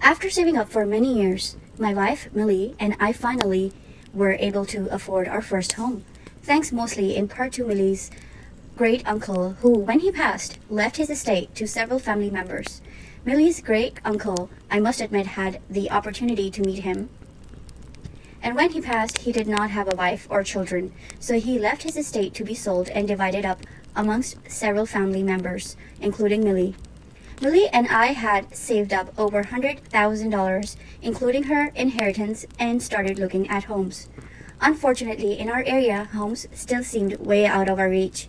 After saving up for many years, my wife, Millie, and I finally were able to afford our first home, thanks mostly in part to Millie's great uncle, who, when he passed, left his estate to several family members. Millie's great uncle, I must admit, had the opportunity to meet him. And when he passed, he did not have a wife or children, so he left his estate to be sold and divided up amongst several family members, including Millie. Millie and I had saved up over $100,000, including her inheritance, and started looking at homes. Unfortunately, in our area, homes still seemed way out of our reach.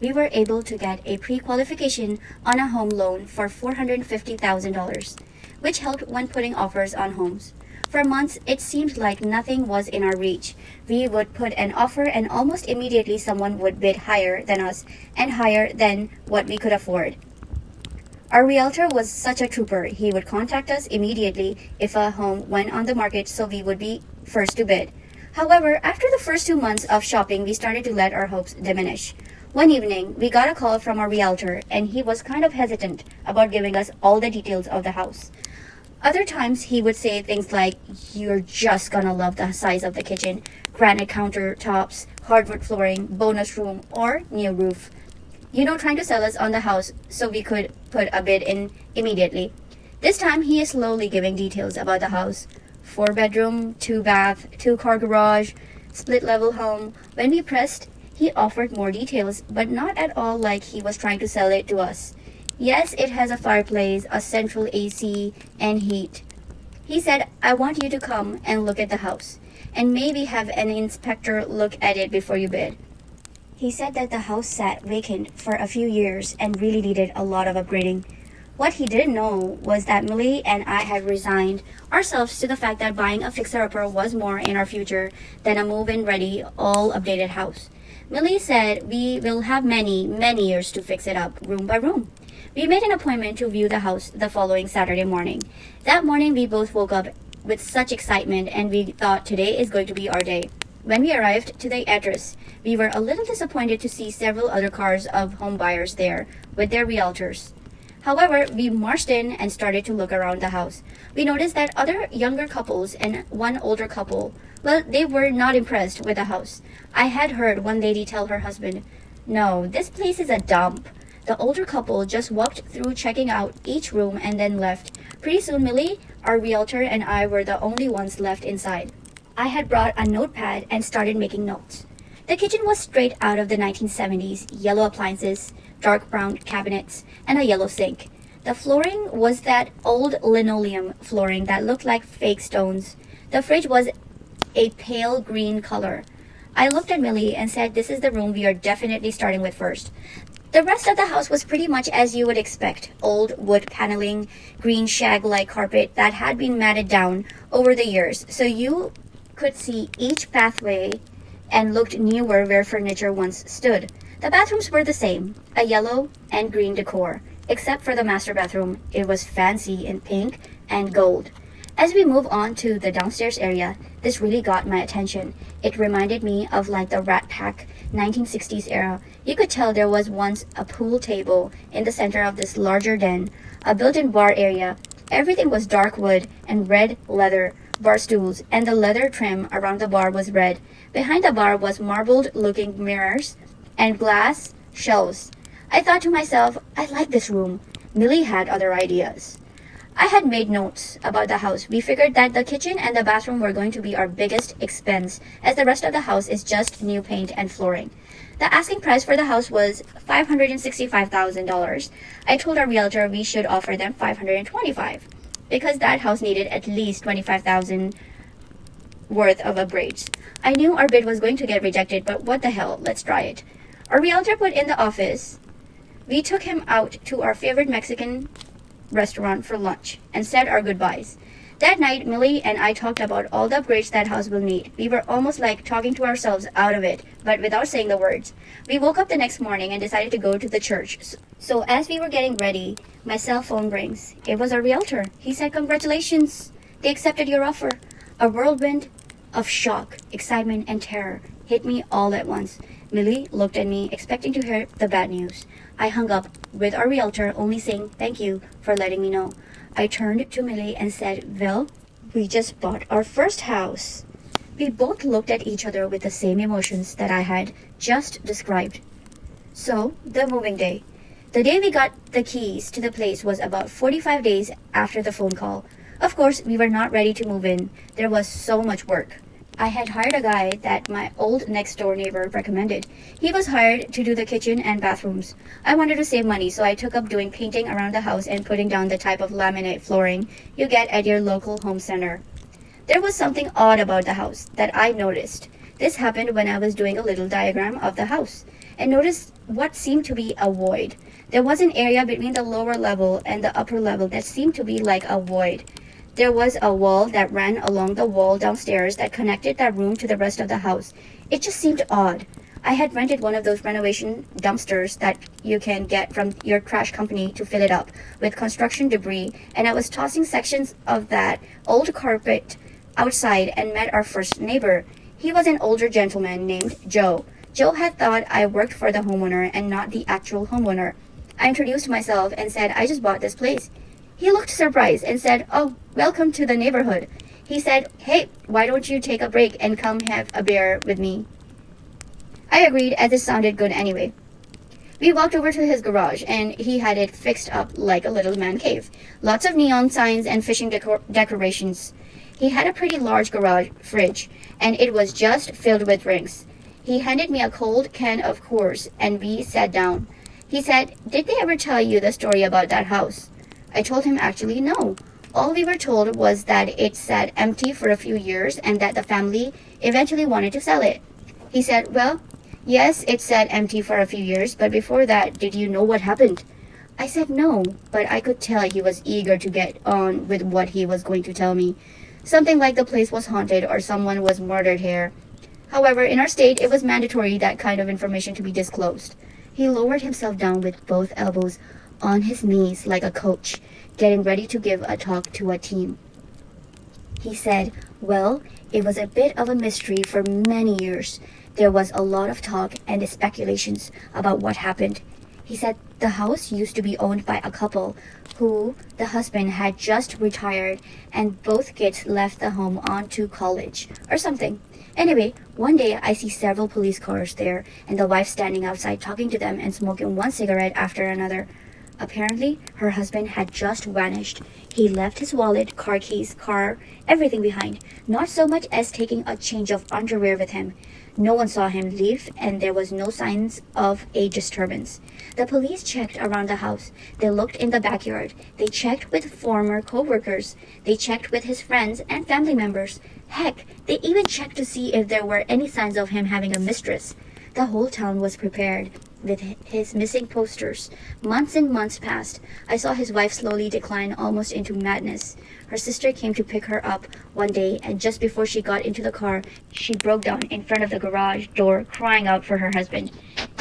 We were able to get a pre-qualification on a home loan for $450,000, which helped when putting offers on homes. For months, it seemed like nothing was in our reach. We would put an offer and almost immediately someone would bid higher than us and higher than what we could afford. Our realtor was such a trooper. He would contact us immediately if a home went on the market, so we would be first to bid. However, after the first 2 months of shopping, we started to let our hopes diminish. One evening, we got a call from our realtor, and he was kind of hesitant about giving us all the details of the house. Other times, he would say things like, "You're just gonna love the size of the kitchen, granite countertops, hardwood flooring, bonus room, or new roof." Trying to sell us on the house so we could put a bid in immediately. This time, he is slowly giving details about the house. 4-bedroom, 2-bath, 2-car garage, split-level home. When we pressed, he offered more details, but not at all like he was trying to sell it to us. Yes, it has a fireplace, a central AC, and heat. He said, "I want you to come and look at the house, and maybe have an inspector look at it before you bid." He said that the house sat vacant for a few years and really needed a lot of upgrading. What he didn't know was that Millie and I had resigned ourselves to the fact that buying a fixer-upper was more in our future than a move-in ready, all updated house. Millie said we will have many, many years to fix it up, room by room. We made an appointment to view the house the following Saturday morning. That morning, we both woke up with such excitement, and we thought today is going to be our day. When we arrived to the address, we were a little disappointed to see several other cars of home buyers there with their realtors. However, we marched in and started to look around the house. We noticed that other younger couples and one older couple, they were not impressed with the house. I had heard one lady tell her husband, "No, this place is a dump." The older couple just walked through checking out each room and then left. Pretty soon, Millie, our realtor, and I were the only ones left inside. I had brought a notepad and started making notes. The kitchen was straight out of the 1970s, yellow appliances, dark brown cabinets, and a yellow sink. The flooring was that old linoleum flooring that looked like fake stones. The fridge was a pale green color. I looked at Millie and said, "This is the room we are definitely starting with first." The rest of the house was pretty much as you would expect. Old wood paneling, green shag-like carpet that had been matted down over the years, so you could see each pathway and looked newer where furniture once stood. The bathrooms were the same, a yellow and green decor, except for the master bathroom. It was fancy in pink and gold. As we move on to the downstairs area, this really got my attention. It reminded me of like the Rat Pack 1960s era. You could tell there was once a pool table in the center of this larger den, a built-in bar area. Everything was dark wood and red leather bar stools, and the leather trim around the bar was red. Behind the bar was marbled-looking mirrors and glass shelves. I thought to myself, I like this room. Millie had other ideas. I had made notes about the house. We figured that the kitchen and the bathroom were going to be our biggest expense, as the rest of the house is just new paint and flooring. The asking price for the house was $565,000. I told our realtor we should offer them $525,000 because that house needed at least $25,000 worth of upgrades. I knew our bid was going to get rejected, but what the hell, let's try it. Our realtor put in the office. We took him out to our favorite Mexican restaurant for lunch and said our goodbyes. That night, Millie and I talked about all the upgrades that house will need. We were almost like talking to ourselves out of it, but without saying the words. We woke up the next morning and decided to go to the church. So as we were getting ready, my cell phone rings. It was our realtor. He said, "Congratulations, they accepted your offer." A whirlwind of shock, excitement, and terror hit me all at once. Millie looked at me, expecting to hear the bad news. I hung up with our realtor, only saying thank you for letting me know. I turned to Millie and said, well, we just bought our first house. We both looked at each other with the same emotions that I had just described. So, the moving day. The day we got the keys to the place was about 45 days after the phone call. Of course, we were not ready to move in. There was so much work. I had hired a guy that my old next-door neighbor recommended. He was hired to do the kitchen and bathrooms. I wanted to save money, so I took up doing painting around the house and putting down the type of laminate flooring you get at your local home center. There was something odd about the house that I noticed. This happened when I was doing a little diagram of the house and noticed what seemed to be a void. There was an area between the lower level and the upper level that seemed to be like a void. There was a wall that ran along the wall downstairs that connected that room to the rest of the house. It just seemed odd. I had rented one of those renovation dumpsters that you can get from your trash company to fill it up with construction debris, and I was tossing sections of that old carpet outside and met our first neighbor. He was an older gentleman named Joe. Joe had thought I worked for the homeowner and not the actual homeowner. I introduced myself and said I just bought this place. He looked surprised and said, oh, welcome to the neighborhood. He said, hey, why don't you take a break and come have a beer with me? I agreed, as it sounded good anyway. We walked over to his garage, and he had it fixed up like a little man cave. Lots of neon signs and fishing decorations. He had a pretty large garage fridge, and it was just filled with drinks. He handed me a cold can of Coors, and we sat down. He said, did they ever tell you the story about that house? I told him actually no. All we were told was that it sat empty for a few years and that the family eventually wanted to sell it. He said, well, yes, it sat empty for a few years, but before that, did you know what happened? I said no, but I could tell he was eager to get on with what he was going to tell me. Something like the place was haunted or someone was murdered here. However, in our state, it was mandatory that kind of information to be disclosed. He lowered himself down with both elbows on his knees like a coach, getting ready to give a talk to a team. He said, well, it was a bit of a mystery for many years. There was a lot of talk and speculations about what happened. He said the house used to be owned by a couple who the husband had just retired and both kids left the home on to college or something. Anyway, one day I see several police cars there and the wife standing outside talking to them and smoking one cigarette after another. Apparently, her husband had just vanished. He left his wallet, car keys, car, everything behind, not so much as taking a change of underwear with him. No one saw him leave, and there was no signs of a disturbance. The police checked around the house. They looked in the backyard. They checked with former co-workers. They checked with his friends and family members. Heck, they even checked to see if there were any signs of him having a mistress. The whole town was prepared with his missing posters. Months and months passed. I saw his wife slowly decline almost into madness. Her sister came to pick her up one day, and just before she got into the car, she broke down in front of the garage door, crying out for her husband.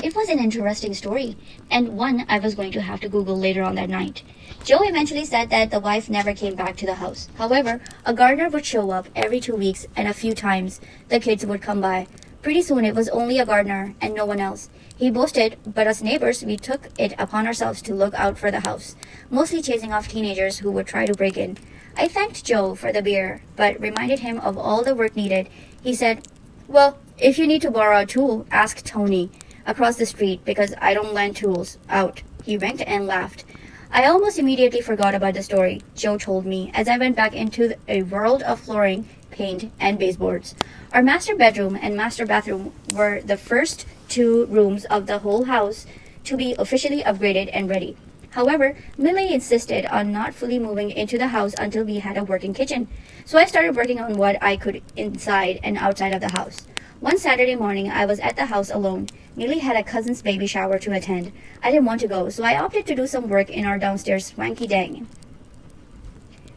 It was an interesting story, and one I was going to have to Google later on that night. Joe eventually said that the wife never came back to the house. However, a gardener would show up every 2 weeks, and a few times the kids would come by. Pretty soon it was only a gardener and no one else. He boasted, but as neighbors, we took it upon ourselves to look out for the house, mostly chasing off teenagers who would try to break in. I thanked Joe for the beer, but reminded him of all the work needed. He said, well, if you need to borrow a tool, ask Tony across the street because I don't lend tools out. He winked and laughed. I almost immediately forgot about the story Joe told me as I went back into a world of flooring, paint, and baseboards. Our master bedroom and master bathroom were the first 2 rooms of the whole house to be officially upgraded and ready. However, Millie insisted on not fully moving into the house until we had a working kitchen, so I started working on what I could inside and outside of the house. One Saturday morning, I was at the house alone. Millie had a cousin's baby shower to attend. I didn't want to go, so I opted to do some work in our downstairs swanky-dang.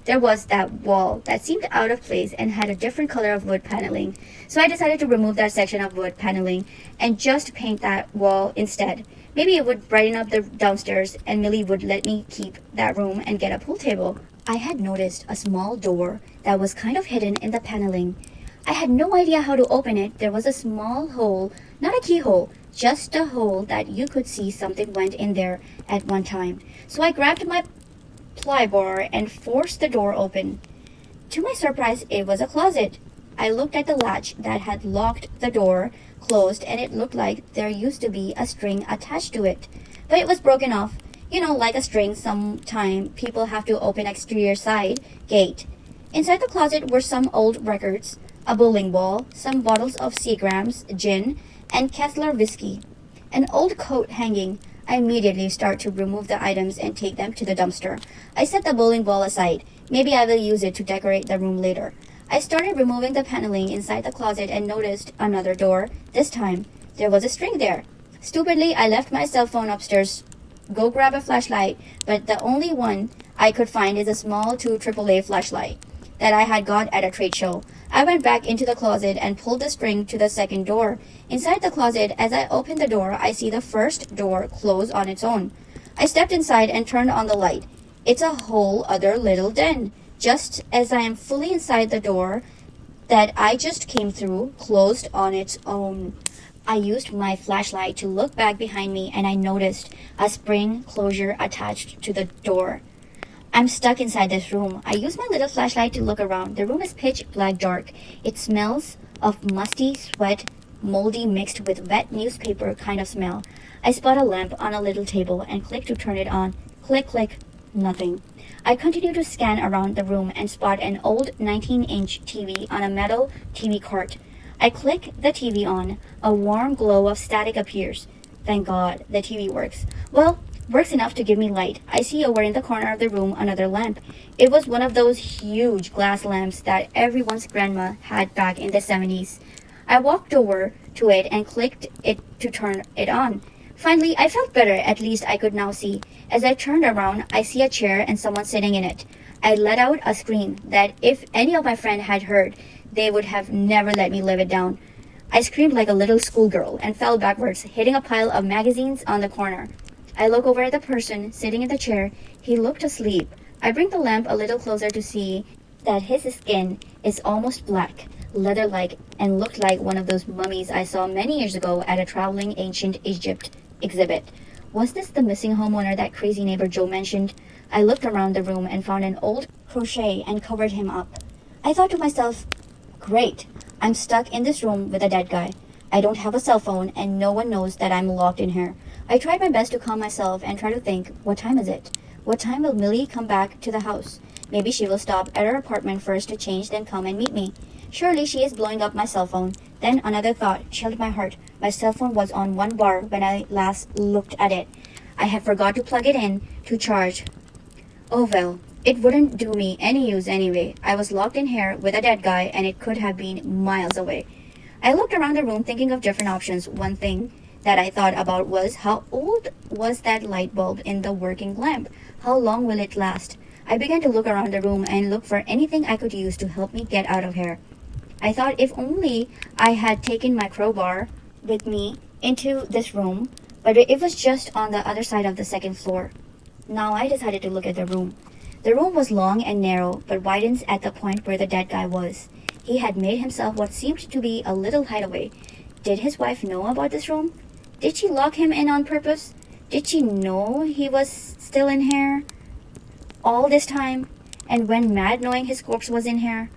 There was that wall that seemed out of place and had a different color of wood paneling, so I decided to remove that section of wood paneling and just paint that wall instead. Maybe it would brighten up the downstairs and Millie would let me keep that room and get a pool table. I had noticed a small door that was kind of hidden in the paneling. I had no idea how to open it. There was a small hole, not a keyhole, just a hole that you could see something went in there at one time. So I grabbed my ply bar and forced the door open. To my surprise, it was a closet. I looked at the latch that had locked the door closed, and it looked like there used to be a string attached to it. But it was broken off. You know, like a string, sometime people have to open exterior side gate. Inside the closet were some old records, a bowling ball, some bottles of Seagram's gin, and Kessler whiskey. An old coat hanging. I immediately start to remove the items and take them to the dumpster. I set the bowling ball aside. Maybe I will use it to decorate the room later. I started removing the paneling inside the closet and noticed another door. This time, there was a string there. Stupidly, I left my cell phone upstairs. Go grab a flashlight, but the only one I could find is a small 2 AAA flashlight that I had got at a trade show. I went back into the closet and pulled the string to the second door. Inside the closet, as I opened the door, I see the first door close on its own. I stepped inside and turned on the light. It's a whole other little den. Just as I am fully inside, the door that I just came through closed on its own. I used my flashlight to look back behind me, and I noticed a spring closure attached to the door. I'm stuck inside this room. I use my little flashlight to look around. The room is pitch black dark. It smells of musty sweat, moldy mixed with wet newspaper kind of smell. I spot a lamp on a little table and click to turn it on. Click, click, nothing. I continue to scan around the room and spot an old 19-inch TV on a metal TV cart. I click the TV on. A warm glow of static appears. Thank God, the TV works. Well, works enough to give me light. I see over in the corner of the room another lamp. It was one of those huge glass lamps that everyone's grandma had back in the 70s. I walked over to it and clicked it to turn it on. Finally, I felt better. At least I could now see. As I turned around, I see a chair and someone sitting in it. I let out a scream that if any of my friends had heard, they would have never let me live it down. I screamed like a little schoolgirl and fell backwards, hitting a pile of magazines on the corner. I look over at the person sitting in the chair. He looked asleep. I bring the lamp a little closer to see that his skin is almost black, leather-like, and looked like one of those mummies I saw many years ago at a traveling ancient Egypt exhibit. Was this the missing homeowner that crazy neighbor Joe mentioned? I looked around the room and found an old crochet and covered him up. I thought to myself, great, I'm stuck in this room with a dead guy. I don't have a cell phone and no one knows that I'm locked in here. I tried my best to calm myself and try to think, what time is it? What time will Millie come back to the house? Maybe she will stop at her apartment first to change, then come and meet me. Surely she is blowing up my cell phone. Then another thought chilled my heart. My cell phone was on 1 bar when I last looked at it. I had forgot to plug it in to charge. Oh well, it wouldn't do me any use anyway. I was locked in here with a dead guy and it could have been miles away. I looked around the room thinking of different options. One thing that I thought about was how old was that light bulb in the working lamp? How long will it last? I began to look around the room and look for anything I could use to help me get out of here. I thought if only I had taken my crowbar with me into this room, but it was just on the other side of the second floor. Now I decided to look at the room. The room was long and narrow, but widens at the point where the dead guy was. He had made himself what seemed to be a little hideaway. Did his wife know about this room? Did she lock him in on purpose? Did she know he was still in here all this time and went mad knowing his corpse was in here?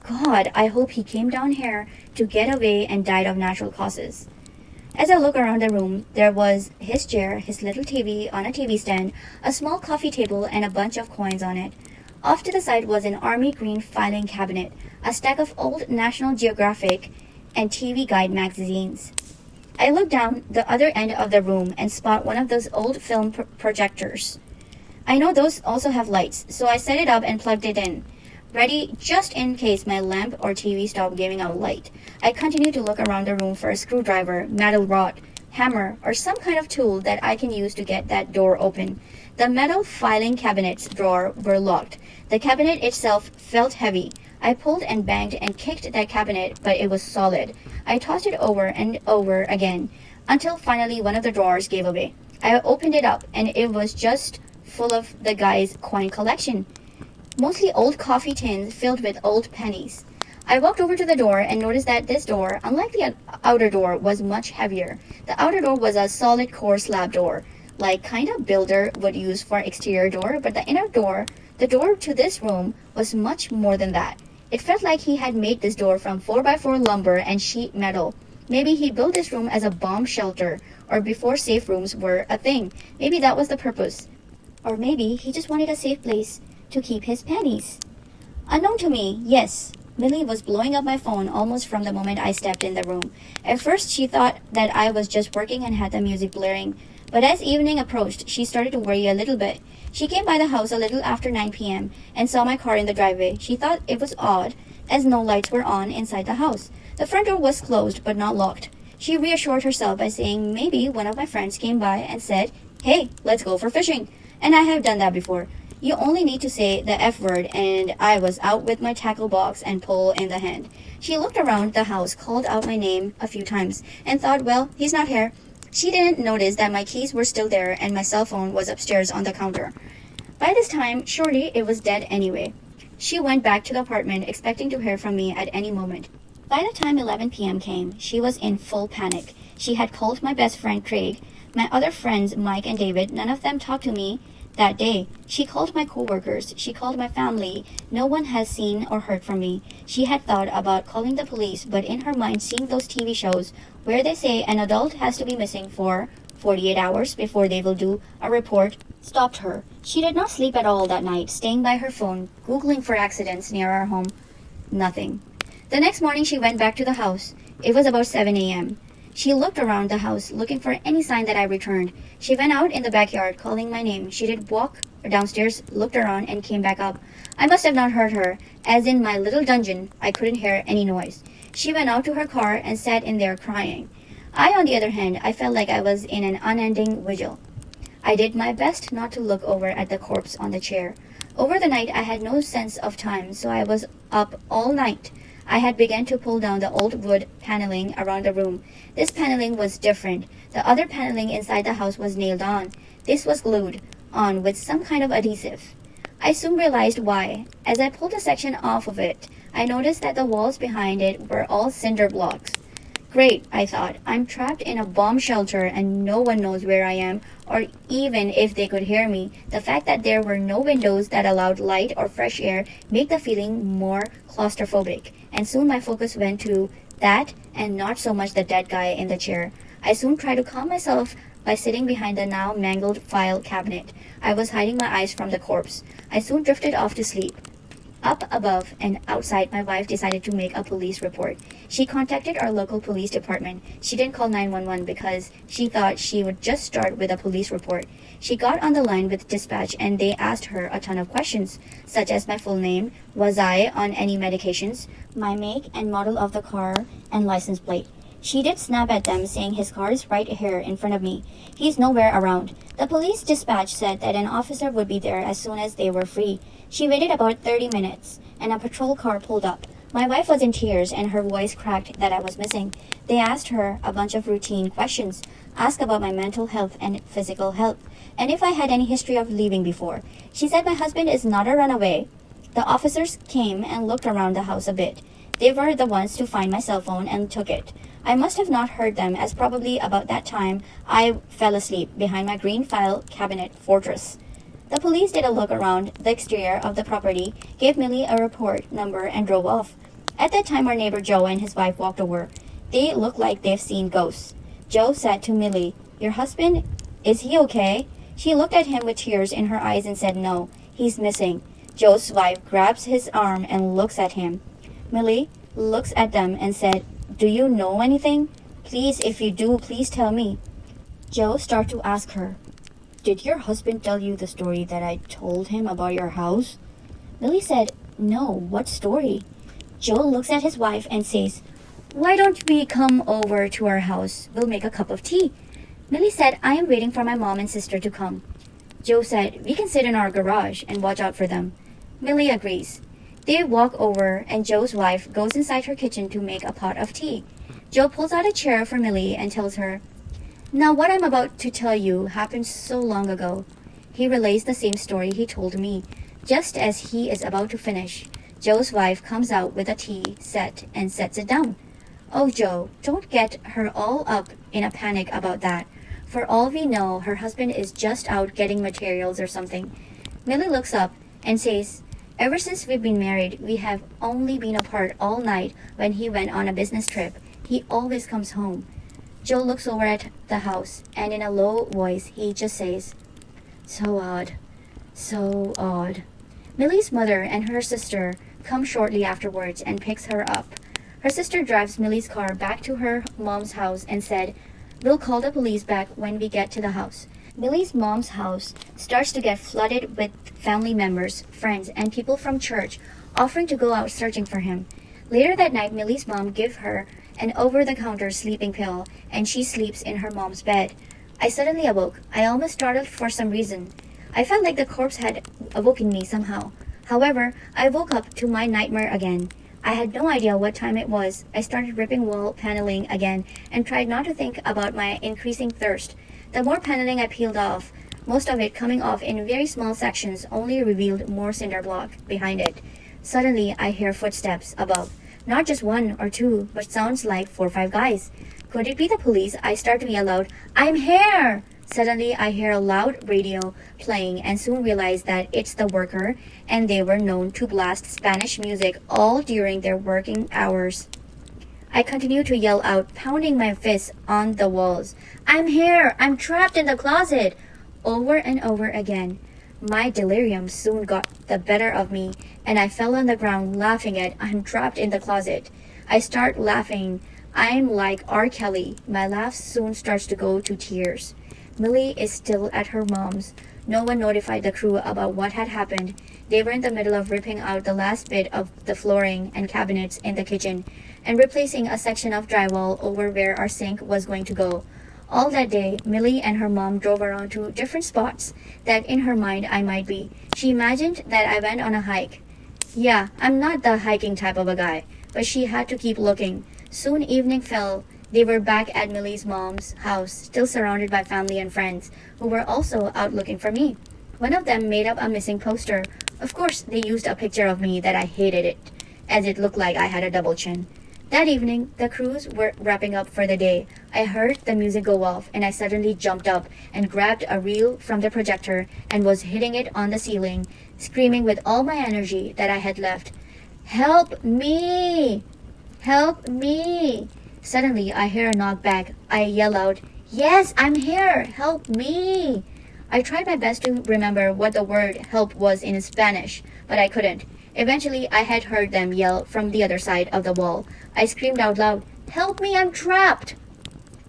God, I hope he came down here to get away and died of natural causes. As I look around the room, there was his chair, his little TV on a TV stand, a small coffee table, and a bunch of coins on it. Off to the side was an army green filing cabinet, a stack of old National Geographic and TV Guide magazines. I look down the other end of the room and spot one of those old film projectors. I know those also have lights, so I set it up and plugged it in, ready just in case my lamp or TV stopped giving out light. I continued to look around the room for a screwdriver, metal rod, hammer, or some kind of tool that I can use to get that door open. The metal filing cabinet's drawer were locked. The cabinet itself felt heavy. I pulled and banged and kicked that cabinet, but it was solid. I tossed it over and over again until finally one of the drawers gave away. I opened it up and it was just full of the guy's coin collection. Mostly old coffee tins filled with old pennies. I walked over to the door and noticed that this door, unlike the outer door, was much heavier. The outer door was a solid core slab door, like kind of builder would use for exterior door, but the inner door, the door to this room, was much more than that. It felt like he had made this door from 4x4 lumber and sheet metal. Maybe he built this room as a bomb shelter, or before safe rooms were a thing. Maybe that was the purpose. Or maybe he just wanted a safe place to keep his pennies. Unknown to me, yes, Millie was blowing up my phone almost from the moment I stepped in the room. At first, she thought that I was just working and had the music blaring. But as evening approached, she started to worry a little bit. She came by the house a little after 9 p.m. and saw my car in the driveway. She thought it was odd, as no lights were on inside the house. The front door was closed but not locked. She reassured herself by saying maybe one of my friends came by and said, "Hey, let's go for fishing." And I have done that before. You only need to say the F word, and I was out with my tackle box and pole in the hand. She looked around the house, called out my name a few times, and thought, well, he's not here. She didn't notice that my keys were still there and my cell phone was upstairs on the counter. By this time, surely it was dead anyway. She went back to the apartment, expecting to hear from me at any moment. By the time 11 p.m. came, she was in full panic. She had called my best friend Craig, my other friends Mike and David. None of them talked to me that day. She called my coworkers. She called my family. No one has seen or heard from me. She had thought about calling the police, but in her mind, seeing those TV shows where they say an adult has to be missing for 48 hours before they will do a report stopped her. She did not sleep at all that night, staying by her phone, Googling for accidents near our home. Nothing. The next morning, she went back to the house. It was about 7 a.m. She looked around the house, looking for any sign that I returned. She went out in the backyard, calling my name. She did walk downstairs, looked around, and came back up. I must have not heard her, as in my little dungeon, I couldn't hear any noise. She went out to her car and sat in there crying. On the other hand, I felt like I was in an unending vigil. I did my best not to look over at the corpse on the chair. Over the night, I had no sense of time, so I was up all night. I had begun to pull down the old wood paneling around the room. This paneling was different. The other paneling inside the house was nailed on. This was glued on with some kind of adhesive. I soon realized why. As I pulled a section off of it, I noticed that the walls behind it were all cinder blocks. Great, I thought. I'm trapped in a bomb shelter and no one knows where I am, or even if they could hear me. The fact that there were no windows that allowed light or fresh air made the feeling more claustrophobic, and soon my focus went to that and not so much the dead guy in the chair. I soon tried to calm myself by sitting behind the now mangled file cabinet. I was hiding my eyes from the corpse. I soon drifted off to sleep. Up above and outside, my wife decided to make a police report. She contacted our local police department. She didn't call 911 because she thought she would just start with a police report. She got on the line with dispatch and they asked her a ton of questions, such as my full name, was I on any medications, my make and model of the car, and license plate. She did snap at them, saying his car is right here in front of me. He's nowhere around. The police dispatch said that an officer would be there as soon as they were free. She waited about 30 minutes, and a patrol car pulled up. My wife was in tears, and her voice cracked that I was missing. They asked her a bunch of routine questions, asked about my mental health and physical health, and if I had any history of leaving before. She said my husband is not a runaway. The officers came and looked around the house a bit. They were the ones to find my cell phone and took it. I must have not heard them, as probably about that time I fell asleep behind my green file cabinet fortress. The police did a look around the exterior of the property, gave Millie a report number, and drove off. At that time, our neighbor Joe and his wife walked over. They looked like they've seen ghosts. Joe said to Millie, "Your husband, is he okay?" She looked at him with tears in her eyes and said, "No, he's missing." Joe's wife grabs his arm and looks at him. Millie looks at them and said, "Do you know anything? Please, if you do, please tell me." Joe started to ask her, "Did your husband tell you the story that I told him about your house?" Millie said, "No, what story?" Joe looks at his wife and says, "Why don't we come over to our house? We'll make a cup of tea." Millie said, "I am waiting for my mom and sister to come." Joe said, "We can sit in our garage and watch out for them." Millie agrees. They walk over and Joe's wife goes inside her kitchen to make a pot of tea. Joe pulls out a chair for Millie and tells her, "Now what I'm about to tell you happened so long ago." He relays the same story he told me. Just as he is about to finish, Joe's wife comes out with a tea set and sets it down. Oh, Joe, don't get her all up in a panic about that. For all we know, her husband is just out getting materials or something. Millie looks up and says, ever since we've been married, we have only been apart all night when he went on a business trip. He always comes home. Joe looks over at the house, and in a low voice, he just says, so odd. So odd. Millie's mother and her sister come shortly afterwards and picks her up. Her sister drives Millie's car back to her mom's house and said, we'll call the police back when we get to the house. Millie's mom's house starts to get flooded with family members, friends, and people from church offering to go out searching for him. Later that night, Millie's mom gives her an over-the-counter sleeping pill, and she sleeps in her mom's bed. I suddenly awoke. I almost startled for some reason. I felt like the corpse had awoken me somehow. However, I woke up to my nightmare again. I had no idea what time it was. I started ripping wall paneling again and tried not to think about my increasing thirst. The more paneling I peeled off, most of it coming off in very small sections, only revealed more cinder block behind it. Suddenly, I hear footsteps above. Not just one or two, but sounds like 4 or 5 guys. Could it be the police? I start to yell out, I'm here! Suddenly, I hear a loud radio playing and soon realize that it's the worker, and they were known to blast Spanish music all during their working hours. I continue to yell out, pounding my fists on the walls. I'm here! I'm trapped in the closet! Over and over again. My delirium soon got the better of me, and I fell on the ground laughing at I'm trapped in the closet. I start laughing. I'm like R. Kelly. My laugh soon starts to go to tears. Millie is still at her mom's. No one notified the crew about what had happened. They were in the middle of ripping out the last bit of the flooring and cabinets in the kitchen and replacing a section of drywall over where our sink was going to go. All that day, Millie and her mom drove around to different spots that in her mind I might be. She imagined that I went on a hike. Yeah, I'm not the hiking type of a guy, but she had to keep looking. Soon evening fell. They were back at Millie's mom's house, still surrounded by family and friends, who were also out looking for me. One of them made up a missing poster. Of course, they used a picture of me that I hated it, as it looked like I had a double chin. That evening, the crews were wrapping up for the day. I heard the music go off, and I suddenly jumped up and grabbed a reel from the projector and was hitting it on the ceiling, screaming with all my energy that I had left. Help me! Help me! Suddenly, I hear a knock back. I yell out, yes, I'm here! Help me! I tried my best to remember what the word help was in Spanish, but I couldn't. Eventually, I had heard them yell from the other side of the wall. I screamed out loud, help me, I'm trapped!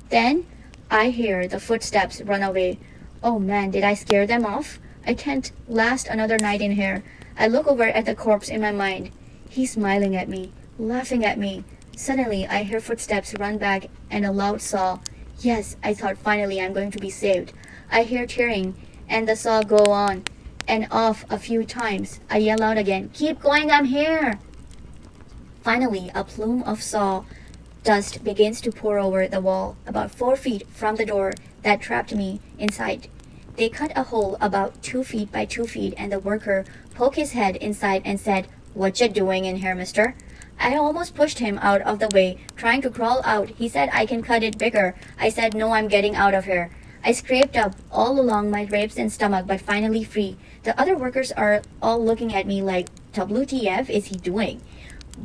Then, I hear the footsteps run away. Oh man, did I scare them off? I can't last another night in here. I look over at the corpse in my mind. He's smiling at me, laughing at me. Suddenly, I hear footsteps run back and a loud saw. Yes, I thought finally I'm going to be saved. I hear tearing and the saw go on and off a few times. I yell out again, keep going, I'm here! Finally, a plume of saw dust begins to pour over the wall about 4 feet from the door that trapped me inside. They cut a hole about 2 feet by 2 feet and the worker poked his head inside and said, what you doing in here, mister? I almost pushed him out of the way, trying to crawl out. He said I can cut it bigger. I said no, I'm getting out of here. I scraped up all along my ribs and stomach, but finally free. The other workers are all looking at me like, WTF is he doing?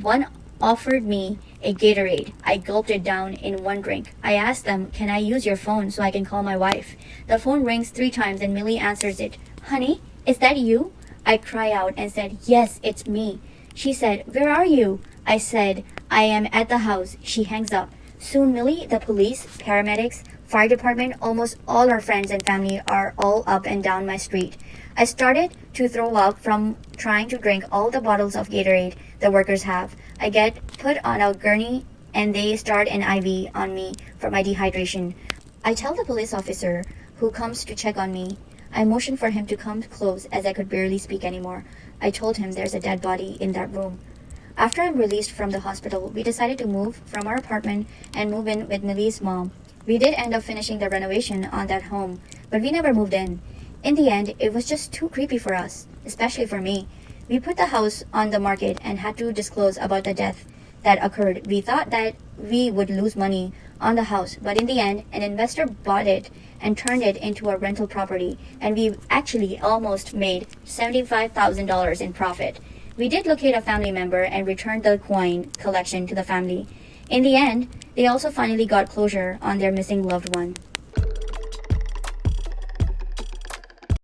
One offered me a Gatorade. I gulped it down in one drink. I asked them, can I use your phone so I can call my wife? The phone rings 3 times and Millie answers it. Honey, is that you? I cry out and said, yes, it's me. She said, where are you? I said, I am at the house. She hangs up. Soon Millie, the police, paramedics, fire department, almost all our friends and family are all up and down my street. I started to throw up from trying to drink all the bottles of Gatorade the workers have. I get put on a gurney and they start an IV on me for my dehydration. I tell the police officer who comes to check on me. I motioned for him to come close as I could barely speak anymore. I told him there's a dead body in that room. After I'm released from the hospital, we decided to move from our apartment and move in with Millie's mom. We did end up finishing the renovation on that home, but we never moved in. In the end, it was just too creepy for us, especially for me. we put the house on the market and had to disclose about the death that occurred. We thought that we would lose money on the house, but in the end, an investor bought it and turned it into a rental property, and we actually almost made $75,000 in profit. We did locate a family member and returned the coin collection to the family. In the end, they also finally got closure on their missing loved one.